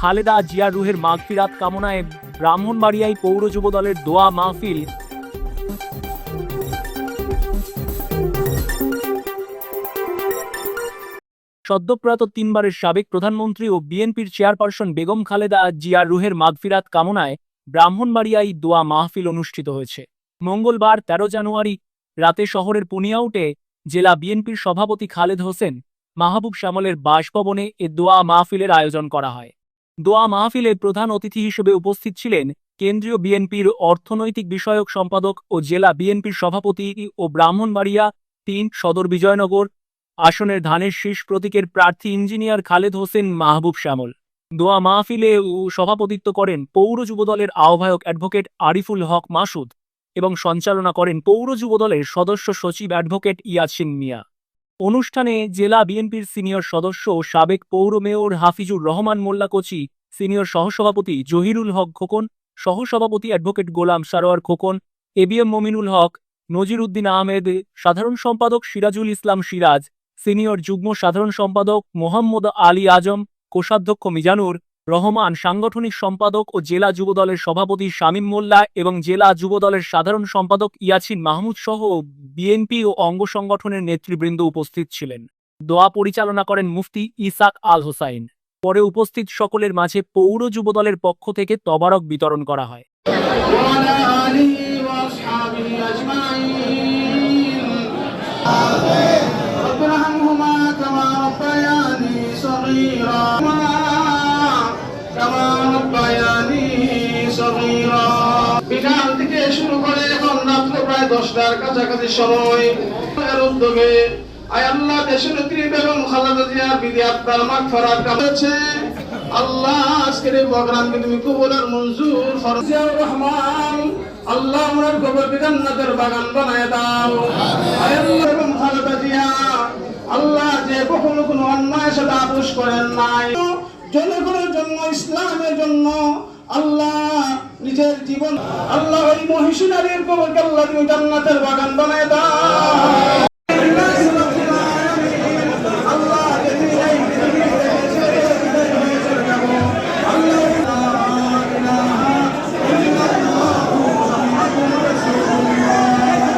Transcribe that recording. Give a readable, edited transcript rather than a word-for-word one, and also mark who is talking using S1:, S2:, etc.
S1: খালেদা জিয়ার রুহের মাগফিরাত কামনায় ব্রাহ্মণবাড়িয়ায় পৌর যুব দলের দোয়া মাহফিল। সদ্যপ্রয়াত তিনবারের সাবেক প্রধানমন্ত্রী ও বিএনপির চেয়ারপারসন বেগম খালেদা জিয়ার রুহের মাগফিরাত কামনায় ব্রাহ্মণবাড়িয়ায় দোয়া মাহফিল অনুষ্ঠিত হয়েছে। মঙ্গলবার ১৩ জানুয়ারি রাতে শহরের পুনিয়াউটে জেলা বিএনপির সভাপতি খালেদ হোসেন মাহবুব শ্যামলের বাসভবনে এ দোয়া মাহফিলের আয়োজন করা হয়। দোয়া মাহফিলে প্রধান অতিথি হিসেবে উপস্থিত ছিলেন কেন্দ্রীয় বিএনপির অর্থনৈতিক বিষয়ক সম্পাদক ও জেলা বিএনপির সভাপতি ও ব্রাহ্মণবাড়িয়া ৩ সদর বিজয়নগর আসনের ধানের শীষ প্রতীকের প্রার্থী ইঞ্জিনিয়ার খালেদ হোসেন মাহবুব শ্যামল। দোয়া মাহফিলে সভাপতিত্ব করেন পৌর যুবদলের আহ্বায়ক অ্যাডভোকেট আরিফুল হক মাসুদ এবং সঞ্চালনা করেন পৌর যুবদলের সদস্য সচিব অ্যাডভোকেট ইয়াসিন মিয়া। অনুষ্ঠানে জেলা বিএনপির সিনিয়র সদস্য ও সাবেক পৌর মেয়র হাফিজুর রহমান মোল্লা কোচি, সিনিয়র সহসভাপতি জহিরুল হক খোকন, সহসভাপতি অ্যাডভোকেট গোলাম সারোয়ার খোকন, এবিএম মমিনুল হক, নজির উদ্দিন আহমেদ, সাধারণ সম্পাদক সিরাজুল ইসলাম সিরাজ, সিনিয়র যুগ্ম সাধারণ সম্পাদক মোহাম্মদ আলী আজম, কোষাধ্যক্ষ মিজানুর রহমান, সাংগঠনিক সম্পাদক ও জেলা যুবদলের সভাপতি শামীম মোল্লা এবং জেলা যুবদলের সাধারণ সম্পাদক ইয়াসিন মাহমুদ সহ বিএনপি ও অঙ্গ সংগঠনের নেতৃবৃন্দ উপস্থিত ছিলেন। দোয়া পরিচালনা করেন মুফতি ইসাক আল হোসাইন। পরে উপস্থিত সকলের মাঝে পৌর যুবদলের পক্ষ থেকে তবারক বিতরণ করা হয়।
S2: বিকাল থেকে শুরু করে এখন রাত্র প্রায় 10টার কাছাকাছি সময় উদ্যোগে আয় আল্লাহ দেশের নেত্রী বেগম খালেদা জিয়ার বিধি আত্মার মাগফিরাত কামছে। আল্লাহ আজকের এই প্রোগ্রামকে তুমি কবুল আর মঞ্জুর ফরজিয়া রহমান আল্লাহ আমরার কবরকে জান্নাতের বাগান বানায় দাও। আয় আল্লাহ বেগম খালেদা জিয়া আল্লাহ যে কখনো কোনো অন্যায় সাথে আপোষ করেন নাই, জনগণের জন্য ইসলামের জন্য আল্লাহ নিজের জীবন আল্লাহ ওই মহিষী নারীর কবরকে আল্লাহ তুমি জান্নাতের বাগান বানায় দাও।